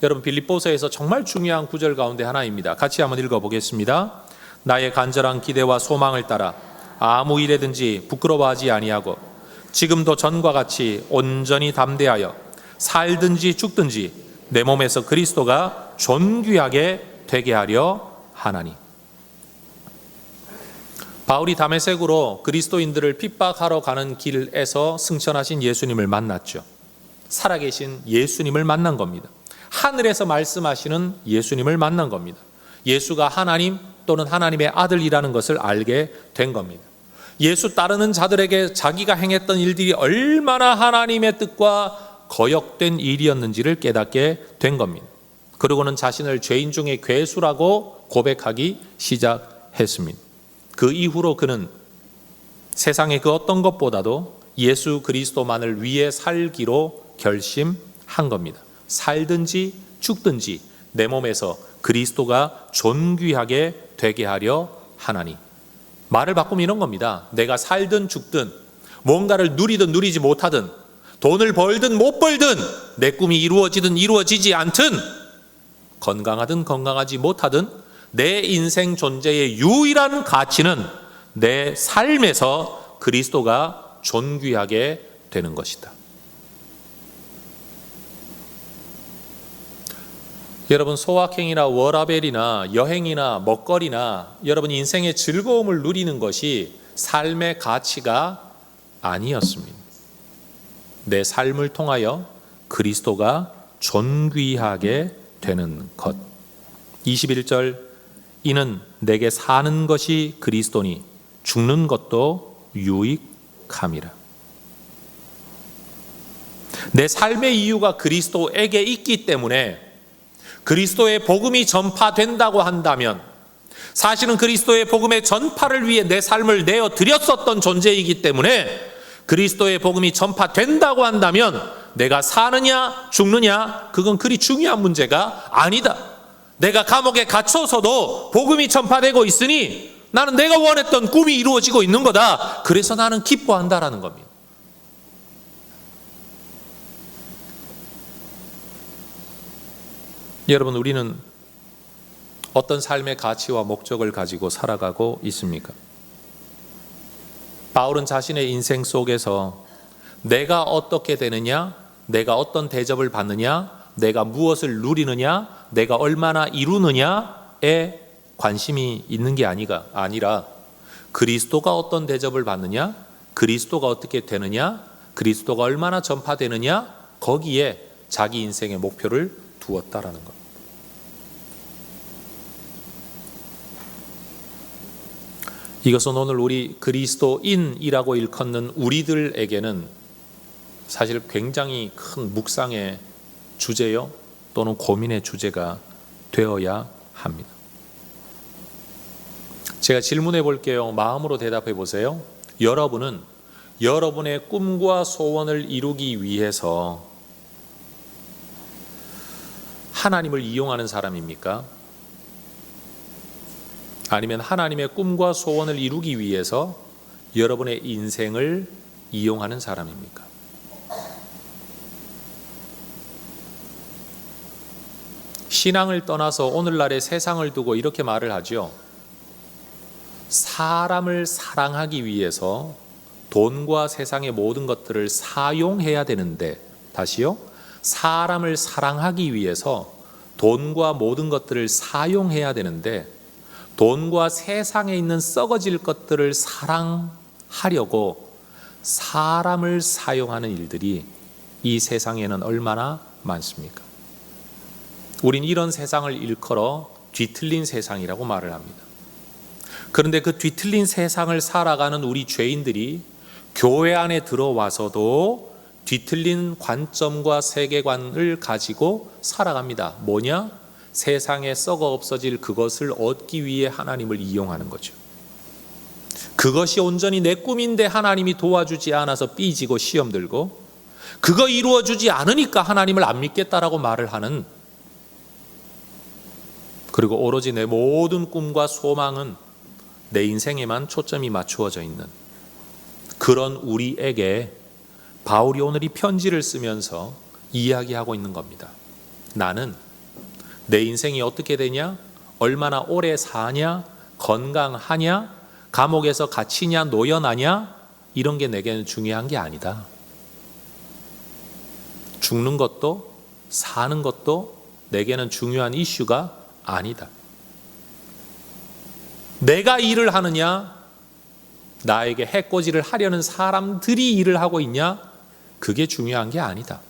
Speaker 1: 여러분, 빌립보서에서 정말 중요한 구절 가운데 하나입니다. 같이 한번 읽어보겠습니다. 나의 간절한 기대와 소망을 따라 아무 일에든지 부끄러워하지 아니하고 지금도 전과 같이 온전히 담대하여 살든지 죽든지 내 몸에서 그리스도가 존귀하게 되게 하려 하나니. 바울이 다메섹으로 그리스도인들을 핍박하러 가는 길에서 승천하신 예수님을 만났죠. 살아계신 예수님을 만난 겁니다. 하늘에서 말씀하시는 예수님을 만난 겁니다. 예수가 하나님 또는 하나님의 아들이라는 것을 알게 된 겁니다. 예수 따르는 자들에게 자기가 행했던 일들이 얼마나 하나님의 뜻과 거역된 일이었는지를 깨닫게 된 겁니다. 그러고는 자신을 죄인 중에 괴수라고 고백하기 시작했습니다. 그 이후로 그는 세상의 그 어떤 것보다도 예수 그리스도만을 위해 살기로 결심한 겁니다. 살든지 죽든지 내 몸에서 그리스도가 존귀하게 되게 하려 하나니. 말을 바꾸면 이런 겁니다. 내가 살든 죽든 뭔가를 누리든 누리지 못하든 돈을 벌든 못 벌든 내 꿈이 이루어지든 이루어지지 않든 건강하든 건강하지 못하든 내 인생 존재의 유일한 가치는 내 삶에서 그리스도가 존귀하게 되는 것이다. 여러분, 소확행이나 워라밸이나 여행이나 먹거리나 여러분 인생의 즐거움을 누리는 것이 삶의 가치가 아니었습니다. 내 삶을 통하여 그리스도가 존귀하게 되는 것. 21절, 이는 내게 사는 것이 그리스도니 죽는 것도 유익함이라. 내 삶의 이유가 그리스도에게 있기 때문에 그리스도의 복음이 전파된다고 한다면, 사실은 그리스도의 복음의 전파를 위해 내 삶을 내어 드렸었던 존재이기 때문에 그리스도의 복음이 전파된다고 한다면 내가 사느냐 죽느냐 그건 그리 중요한 문제가 아니다. 내가 감옥에 갇혀서도 복음이 전파되고 있으니 나는 내가 원했던 꿈이 이루어지고 있는 거다. 그래서 나는 기뻐한다라는 겁니다. 여러분, 우리는 어떤 삶의 가치와 목적을 가지고 살아가고 있습니까? 바울은 자신의 인생 속에서 내가 어떻게 되느냐, 내가 어떤 대접을 받느냐, 내가 무엇을 누리느냐, 내가 얼마나 이루느냐에 관심이 있는 게 아니라 그리스도가 어떤 대접을 받느냐, 그리스도가 어떻게 되느냐, 그리스도가 얼마나 전파되느냐, 거기에 자기 인생의 목표를 두었다라는 것. 이것은 오늘 우리 그리스도인이라고 일컫는 우리들에게는 사실 굉장히 큰 묵상의 주제요 또는 고민의 주제가 되어야 합니다. 제가 질문해 볼게요. 마음으로 대답해 보세요. 여러분은 여러분의 꿈과 소원을 이루기 위해서 하나님을 이용하는 사람입니까? 아니면 하나님의 꿈과 소원을 이루기 위해서 여러분의 인생을 이용하는 사람입니까? 신앙을 떠나서 오늘날의 세상을 두고 이렇게 말을 하죠. 사람을 사랑하기 위해서 돈과 세상의 모든 것들을 사용해야 되는데, 다시요. 사람을 사랑하기 위해서 돈과 모든 것들을 사용해야 되는데 돈과 세상에 있는 썩어질 것들을 사랑하려고 사람을 사용하는 일들이 이 세상에는 얼마나 많습니까? 우린 이런 세상을 일컬어 뒤틀린 세상이라고 말을 합니다. 그런데 그 뒤틀린 세상을 살아가는 우리 죄인들이 교회 안에 들어와서도 뒤틀린 관점과 세계관을 가지고 살아갑니다. 뭐냐? 세상에 썩어 없어질 그것을 얻기 위해 하나님을 이용하는 거죠. 그것이 온전히 내 꿈인데 하나님이 도와주지 않아서 삐지고 시험 들고, 그거 이루어주지 않으니까 하나님을 안 믿겠다라고 말을 하는, 그리고 오로지 내 모든 꿈과 소망은 내 인생에만 초점이 맞추어져 있는 그런 우리에게 바울이 오늘 이 편지를 쓰면서 이야기하고 있는 겁니다. 나는 내 인생이 어떻게 되냐, 얼마나 오래 사냐, 건강하냐, 감옥에서 갇히냐, 노연하냐, 이런 게 내게는 중요한 게 아니다. 죽는 것도 사는 것도 내게는 중요한 이슈가 아니다. 내가 일을 하느냐, 나에게 해코지를 하려는 사람들이 일을 하고 있냐, 그게 중요한 게 아니다.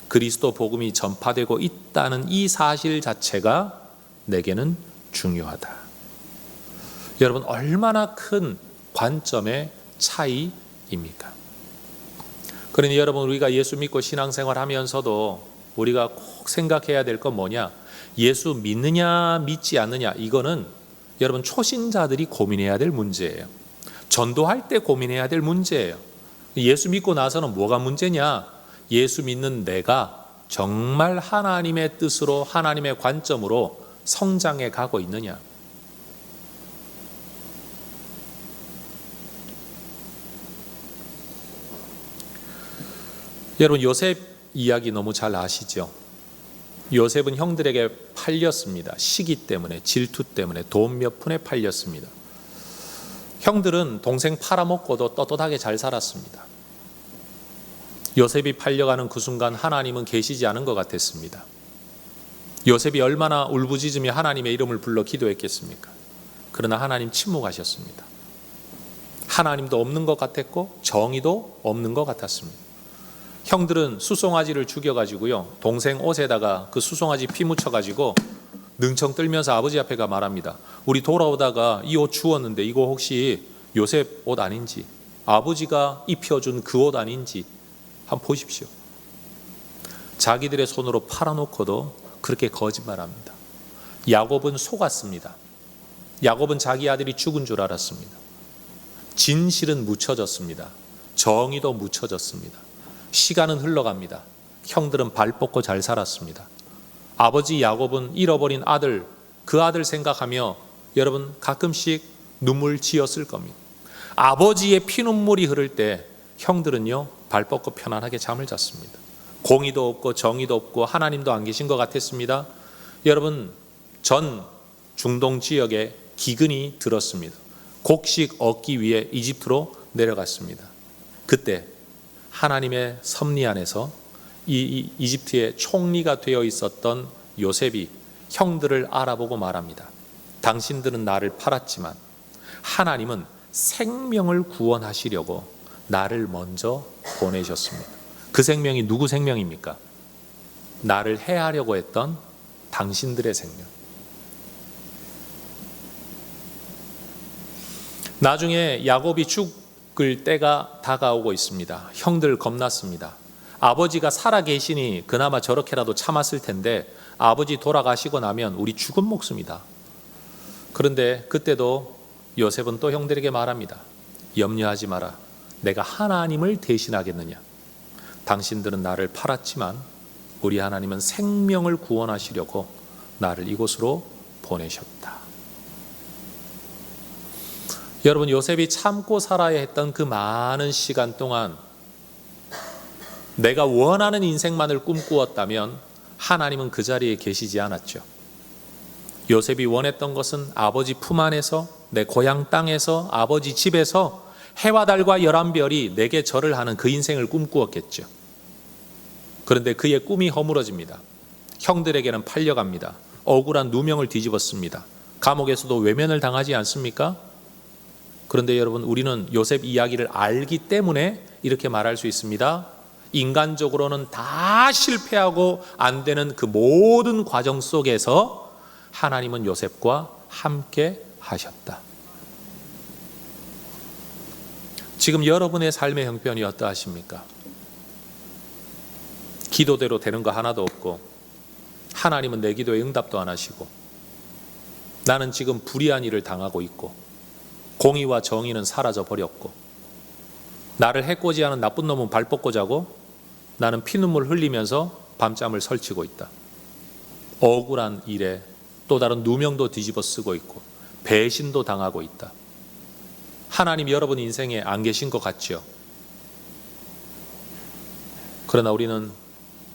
Speaker 1: 그리스도 복음이 전파되고 있다는 이 사실 자체가 내게는 중요하다. 여러분, 얼마나 큰 관점의 차이입니까? 그러니 여러분, 우리가 예수 믿고 신앙생활 하면서도 우리가 꼭 생각해야 될 건 뭐냐, 예수 믿느냐 믿지 않느냐, 이거는 여러분 초신자들이 고민해야 될 문제예요. 전도할 때 고민해야 될 문제예요. 예수 믿고 나서는 뭐가 문제냐, 예수 믿는 내가 정말 하나님의 뜻으로, 하나님의 관점으로 성장해 가고 있느냐. 여러분, 요셉 이야기 너무 잘 아시죠? 요셉은 형들에게 팔렸습니다. 시기 때문에, 질투 때문에 돈 몇 푼에 팔렸습니다. 형들은 동생 팔아먹고도 떳떳하게 잘 살았습니다. 요셉이 팔려가는 그 순간 하나님은 계시지 않은 것 같았습니다. 요셉이 얼마나 울부짖으며 하나님의 이름을 불러 기도했겠습니까? 그러나 하나님 침묵하셨습니다. 하나님도 없는 것 같았고 정의도 없는 것 같았습니다. 형들은 수송아지를 죽여가지고요, 동생 옷에다가 그 수송아지 피 묻혀가지고 능청 떨면서 아버지 앞에 가 말합니다. 우리 돌아오다가 이 옷 주웠는데 이거 혹시 요셉 옷 아닌지, 아버지가 입혀준 그 옷 아닌지 한번 보십시오. 자기들의 손으로 팔아놓고도 그렇게 거짓말합니다. 야곱은 속았습니다. 야곱은 자기 아들이 죽은 줄 알았습니다. 진실은 묻혀졌습니다. 정의도 묻혀졌습니다. 시간은 흘러갑니다. 형들은 발 뻗고 잘 살았습니다. 아버지 야곱은 잃어버린 아들, 그 아들 생각하며 여러분 가끔씩 눈물 지었을 겁니다. 아버지의 피눈물이 흐를 때 형들은요, 발 뻗고 편안하게 잠을 잤습니다. 공의도 없고 정의도 없고 하나님도 안 계신 것 같았습니다. 여러분, 전 중동 지역에 기근이 들었습니다. 곡식 얻기 위해 이집트로 내려갔습니다. 그때 하나님의 섭리 안에서 이 이집트의 총리가 되어 있었던 요셉이 형들을 알아보고 말합니다. 당신들은 나를 팔았지만 하나님은 생명을 구원하시려고 나를 먼저 보내셨습니다. 그 생명이 누구 생명입니까? 나를 해하려고 했던 당신들의 생명. 나중에 야곱이 죽을 때가 다가오고 있습니다. 형들 겁났습니다. 아버지가 살아계시니 그나마 저렇게라도 참았을 텐데 아버지 돌아가시고 나면 우리 죽은 목숨이다. 그런데 그때도 요셉은 또 형들에게 말합니다. 염려하지 마라. 내가 하나님을 대신하겠느냐. 당신들은 나를 팔았지만 우리 하나님은 생명을 구원하시려고 나를 이곳으로 보내셨다. 여러분, 요셉이 참고 살아야 했던 그 많은 시간 동안 내가 원하는 인생만을 꿈꾸었다면 하나님은 그 자리에 계시지 않았죠. 요셉이 원했던 것은 아버지 품 안에서, 내 고향 땅에서, 아버지 집에서 해와 달과 11별이 내게 절을 하는 그 인생을 꿈꾸었겠죠. 그런데 그의 꿈이 허물어집니다. 형들에게는 팔려갑니다. 억울한 누명을 뒤집었습니다. 감옥에서도 외면을 당하지 않습니까? 그런데 여러분, 우리는 요셉 이야기를 알기 때문에 이렇게 말할 수 있습니다. 인간적으로는 다 실패하고 안 되는 그 모든 과정 속에서 하나님은 요셉과 함께 하셨다. 지금 여러분의 삶의 형편이 어떠하십니까? 기도대로 되는 거 하나도 없고 하나님은 내 기도에 응답도 안 하시고, 나는 지금 불의한 일을 당하고 있고, 공의와 정의는 사라져 버렸고, 나를 해코지하는 나쁜 놈은 발 뻗고 자고, 나는 피눈물 흘리면서 밤잠을 설치고 있다. 억울한 일에 또 다른 누명도 뒤집어 쓰고 있고, 배신도 당하고 있다. 하나님 여러분 인생에 안 계신 것 같죠? 그러나 우리는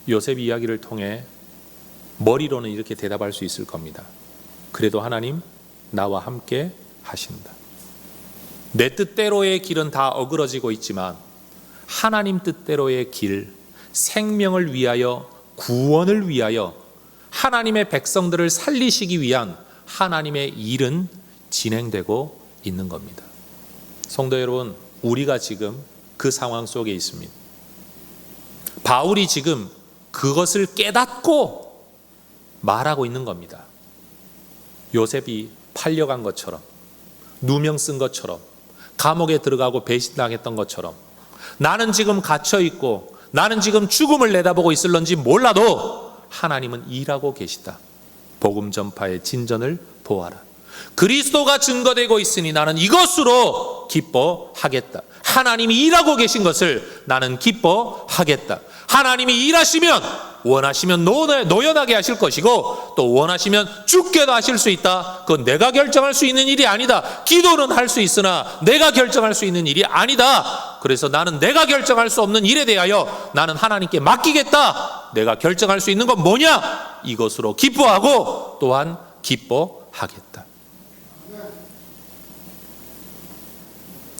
Speaker 1: 요셉 이야기를 통해 머리로는 이렇게 대답할 수 있을 겁니다. 그래도 하나님 나와 함께 하신다. 내 뜻대로의 길은 다 어그러지고 있지만 하나님 뜻대로의 길, 생명을 위하여, 구원을 위하여, 하나님의 백성들을 살리시기 위한 하나님의 일은 진행되고 있는 겁니다. 성도 여러분, 우리가 지금 그 상황 속에 있습니다. 바울이 지금 그것을 깨닫고 말하고 있는 겁니다. 요셉이 팔려간 것처럼, 누명 쓴 것처럼, 감옥에 들어가고 배신당했던 것처럼, 나는 지금 갇혀있고 나는 지금 죽음을 내다보고 있을런지 몰라도 하나님은 일하고 계시다. 복음 전파의 진전을 보아라. 그리스도가 증거되고 있으니 나는 이것으로 기뻐하겠다. 하나님이 일하고 계신 것을 나는 기뻐하겠다. 하나님이 일하시면, 원하시면 노연하게 하실 것이고, 또 원하시면 죽게도 하실 수 있다. 그건 내가 결정할 수 있는 일이 아니다. 기도는 할 수 있으나 내가 결정할 수 있는 일이 아니다. 그래서 나는 내가 결정할 수 없는 일에 대하여 나는 하나님께 맡기겠다. 내가 결정할 수 있는 건 뭐냐? 이것으로 기뻐하고 또한 기뻐하겠다.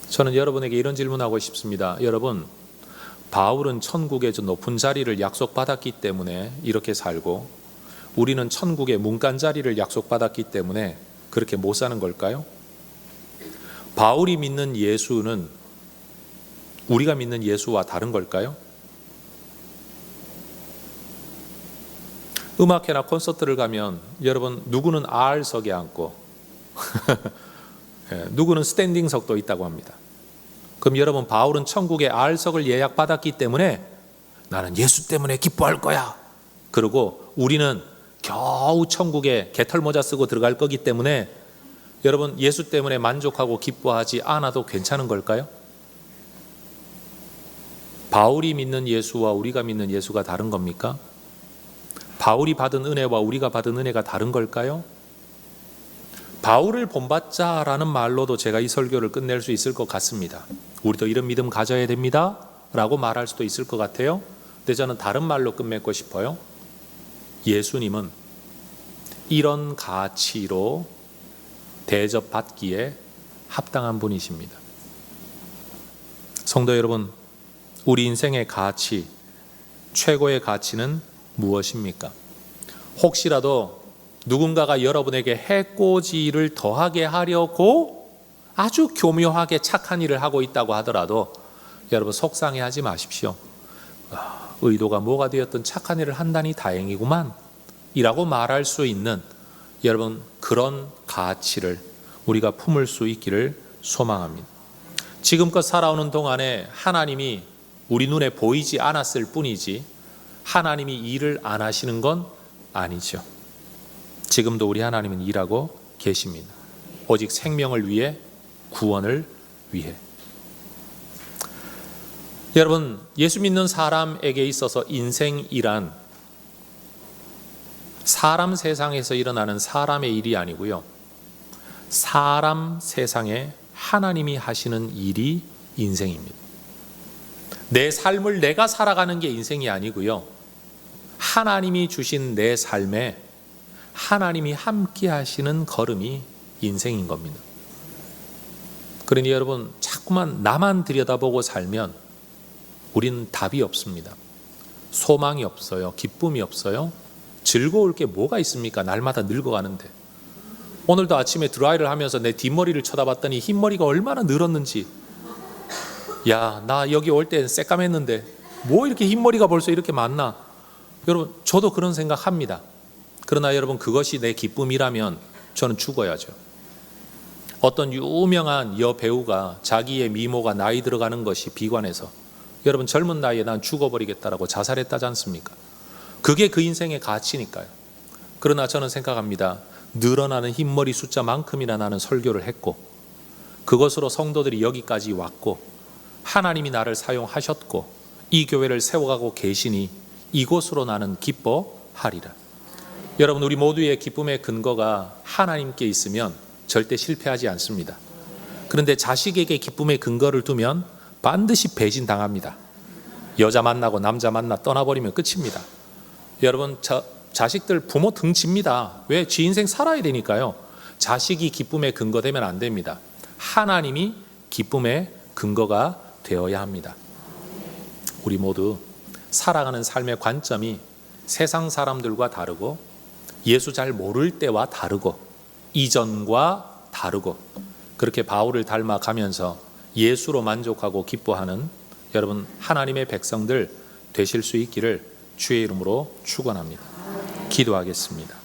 Speaker 1: 저는 여러분에게 이런 질문하고 싶습니다. 여러분, 바울은 천국의 저 높은 자리를 약속받았기 때문에 이렇게 살고, 우리는 천국의 문간 자리를 약속받았기 때문에 그렇게 못 사는 걸까요? 바울이 믿는 예수는 우리가 믿는 예수와 다른 걸까요? 음악회나 콘서트를 가면 여러분, 누구는 R석에 앉고 누구는 스탠딩석도 있다고 합니다. 그럼 여러분, 바울은 천국의 R석을 예약받았기 때문에 나는 예수 때문에 기뻐할 거야. 그리고 우리는 겨우 천국에 개털모자 쓰고 들어갈 거기 때문에 여러분, 예수 때문에 만족하고 기뻐하지 않아도 괜찮은 걸까요? 바울이 믿는 예수와 우리가 믿는 예수가 다른 겁니까? 바울이 받은 은혜와 우리가 받은 은혜가 다른 걸까요? 바울을 본받자라는 말로도 제가 이 설교를 끝낼 수 있을 것 같습니다. 우리도 이런 믿음 가져야 됩니다 라고 말할 수도 있을 것 같아요. 근데 저는 다른 말로 끝맺고 싶어요. 예수님은 이런 가치로 대접받기에 합당한 분이십니다. 성도 여러분, 우리 인생의 가치, 최고의 가치는 무엇입니까? 혹시라도 누군가가 여러분에게 해코지를 더하게 하려고 아주 교묘하게 착한 일을 하고 있다고 하더라도 여러분, 속상해하지 마십시오. 의도가 뭐가 되었든 착한 일을 한다니 다행이구만 이라고 말할 수 있는 여러분, 그런 가치를 우리가 품을 수 있기를 소망합니다. 지금껏 살아오는 동안에 하나님이 우리 눈에 보이지 않았을 뿐이지 하나님이 일을 안 하시는 건 아니죠. 지금도 우리 하나님은 일하고 계십니다. 오직 생명을 위해, 구원을 위해. 여러분, 예수 믿는 사람에게 있어서 인생이란 사람 세상에서 일어나는 사람의 일이 아니고요, 사람 세상에 하나님이 하시는 일이 인생입니다. 내 삶을 내가 살아가는 게 인생이 아니고요, 하나님이 주신 내 삶에 하나님이 함께 하시는 걸음이 인생인 겁니다. 그러니 여러분, 자꾸만 나만 들여다보고 살면 우리는 답이 없습니다. 소망이 없어요. 기쁨이 없어요. 즐거울 게 뭐가 있습니까? 날마다 늙어가는데. 오늘도 아침에 드라이를 하면서 내 뒷머리를 쳐다봤더니 흰머리가 얼마나 늘었는지, 야, 나 여기 올 땐 새까맸는데 뭐 이렇게 흰머리가 벌써 이렇게 많나? 여러분, 저도 그런 생각합니다. 그러나 여러분, 그것이 내 기쁨이라면 저는 죽어야죠. 어떤 유명한 여배우가 자기의 미모가 나이 들어가는 것이 비관해서 여러분, 젊은 나이에 난 죽어버리겠다라고 자살했다지 않습니까? 그게 그 인생의 가치니까요. 그러나 저는 생각합니다. 늘어나는 흰머리 숫자만큼이나 나는 설교를 했고, 그것으로 성도들이 여기까지 왔고, 하나님이 나를 사용하셨고, 이 교회를 세워가고 계시니 이곳으로 나는 기뻐하리라. 여러분, 우리 모두의 기쁨의 근거가 하나님께 있으면 절대 실패하지 않습니다. 그런데 자식에게 기쁨의 근거를 두면 반드시 배신당합니다. 여자 만나고 남자 만나 떠나버리면 끝입니다. 여러분, 자식들 부모 등집니다. 왜? 지 인생 살아야 되니까요. 자식이 기쁨의 근거 되면 안 됩니다. 하나님이 기쁨의 근거가 되어야 합니다. 우리 모두 살아가는 삶의 관점이 세상 사람들과 다르고, 예수 잘 모를 때와 다르고, 이전과 다르고, 그렇게 바울을 닮아가면서 예수로 만족하고 기뻐하는 여러분 하나님의 백성들 되실 수 있기를 주의 이름으로 축원합니다. 기도하겠습니다.